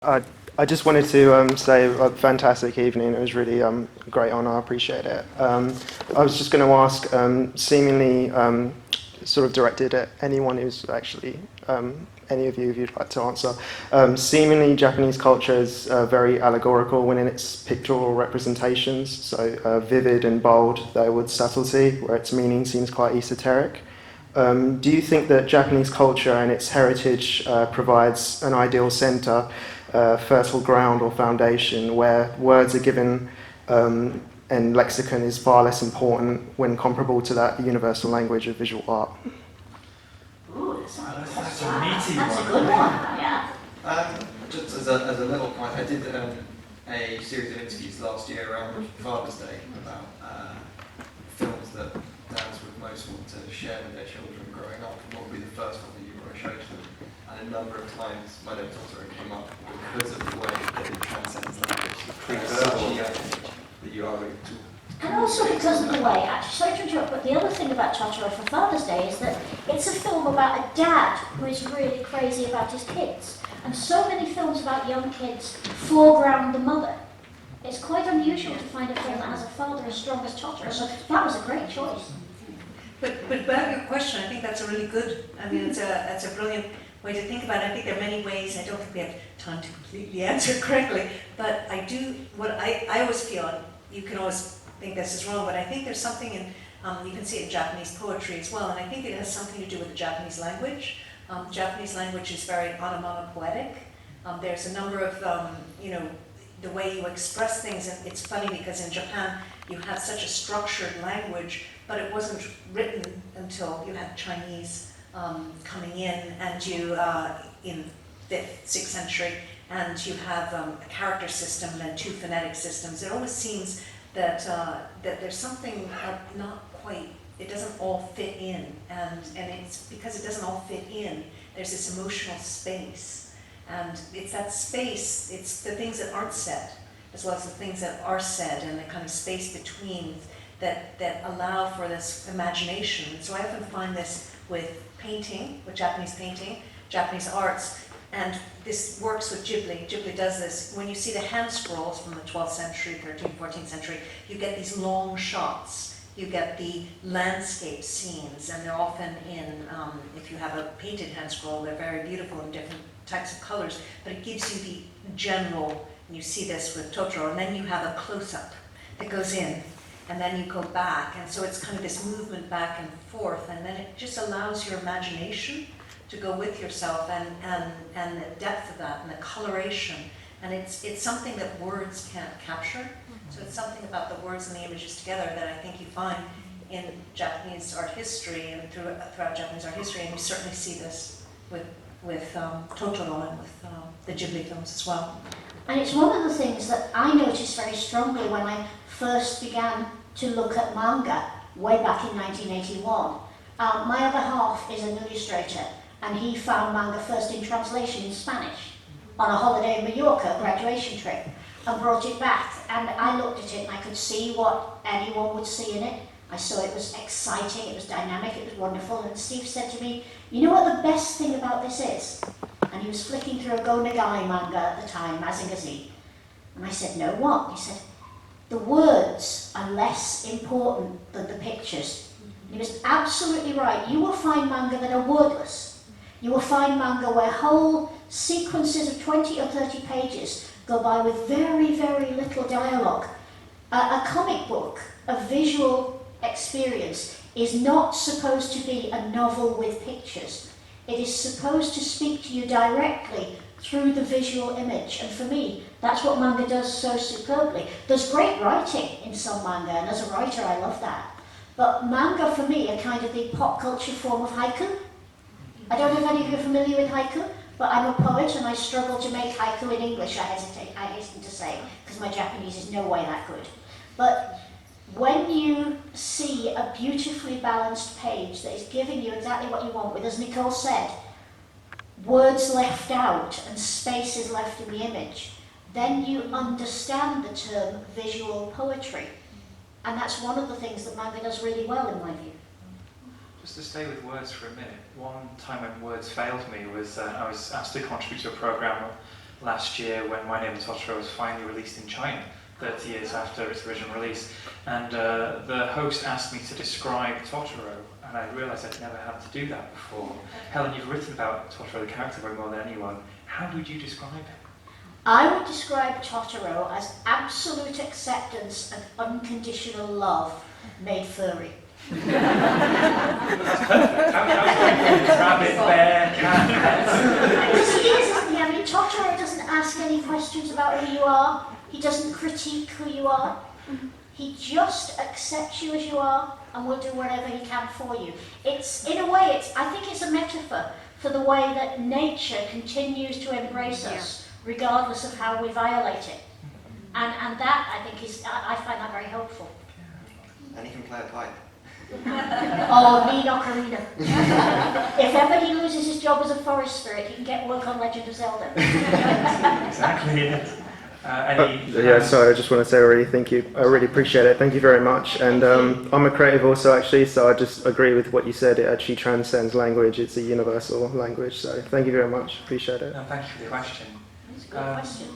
I just wanted to say a fantastic evening. It was really a great honour. I appreciate it. I was just going to ask, seemingly sort of directed at anyone who's actually, any of you if you'd like to answer. Seemingly Japanese culture is very allegorical in its pictorial representations, so vivid and bold, though with subtlety, where its meaning seems quite esoteric. Do you think that Japanese culture and its heritage provides an ideal centre, fertile ground or foundation where words are given and lexicon is far less important when comparable to that universal language of visual art? Ooh, that's a meaty that's one. a good one, yeah. Just as a little point, I did a series of interviews last year around Father's Day about films that dads would most want to share with their children growing up, and what would be the first one that you want to show to them. And a number of times my little daughter came up because of the way that it transcends language, the pre-verbal that you are able to. And also because of the way, actually, sorry to interrupt, but the other thing about Totoro for Father's Day is that it's a film about a dad who is really crazy about his kids. And so many films about young kids foreground the mother. It's quite unusual to find a film that has a father as strong as Totoro, so that was a great choice. But about your question, I think that's a really good, it's a brilliant way to think about it. I think there are many ways. I don't think we have time to completely answer correctly, but I do, what I always feel, and you can always think this is wrong, but I think there's something in, you can see it in Japanese poetry as well, and I think it has something to do with the Japanese language. Japanese language is very onomatopoetic. There's a number of, the way you express things, and it's funny because in Japan you have such a structured language, but it wasn't written until you had Chinese coming in, and you in 5th, 6th century, and you have a character system and then 2 phonetic systems. It always seems that that there's something not quite, it doesn't all fit in, and it's because it doesn't all fit in, there's this emotional space, and it's that space, it's the things that aren't said as well as the things that are said, and the kind of space between that allow for this imagination. So I often find this with painting, with Japanese arts, and this works with Ghibli. Ghibli does this. When you see the hand scrolls from the 12th century, 13th, 14th century, you get these long shots. You get the landscape scenes, and they're often in, if you have a painted hand scroll, they're very beautiful in different types of colors, but it gives you the general, and you see this with Totoro, and then you have a close-up that goes in, and then you go back, and so it's kind of this movement back and forth, and then it just allows your imagination to go with yourself, and the depth of that, and the coloration, and it's something that words can't capture. So it's something about the words and the images together that I think you find in Japanese art history and throughout Japanese art history, and you certainly see this with Totoro and with the Ghibli films as well. And it's one of the things that I noticed very strongly when I first began to look at manga way back in 1981. My other half is an illustrator, and he found manga first in translation in Spanish on a holiday in Mallorca, a graduation trip, and brought it back. And I looked at it and I could see what anyone would see in it. I saw it was exciting, it was dynamic, it was wonderful. And Steve said to me, you know what the best thing about this is? And he was flicking through a Go Nagai manga at the time, Mazinger Z. And I said, no, what? He said, the words are less important than the pictures. And he was absolutely right. You will find manga that are wordless. You will find manga where whole sequences of 20 or 30 pages go by with very, very little dialogue. A comic book, a visual experience, is not supposed to be a novel with pictures. It is supposed to speak to you directly through the visual image. And for me, that's what manga does so superbly. There's great writing in some manga, and as a writer, I love that. But manga, for me, are kind of the pop culture form of haiku. I don't know if any of you are familiar with haiku, but I'm a poet and I struggle to make haiku in English, I hasten to say, because my Japanese is no way that good. But when you see a beautifully balanced page that is giving you exactly what you want with, as Nicole said, words left out and space is left in the image, then you understand the term visual poetry. And that's one of the things that manga does really well, in my view. Just to stay with words for a minute, one time when words failed me was I was asked to contribute to a programme last year when My Neighbor Totoro was finally released in China, 30 years after its original release. And the host asked me to describe Totoro, and I realised I'd never had to do that before. Helen, you've written about Totoro, the character, very more than anyone. How would you describe him? I would describe Totoro as absolute acceptance and unconditional love made furry. That's perfect. Rabbit, bear, cat. Because he is, isn't he? I mean, Totoro doesn't ask any questions about who you are. He doesn't critique who you are. He just accepts you as you are and will do whatever he can for you. It's, in a way, I think it's a metaphor for the way that nature continues to embrace us, regardless of how we violate it. And that, I think, I find that very helpful. And he can play a pipe. Oh, me ocarina. If ever he loses his job as a forest spirit, he can get work on Legend of Zelda. Exactly, yes. Sorry, I just want to say already thank you. I really appreciate it. Thank you very much. And I'm a creative also, actually, so I just agree with what you said. It actually transcends language. It's a universal language. So thank you very much. Appreciate it. No, thank you for the question. That's a good question.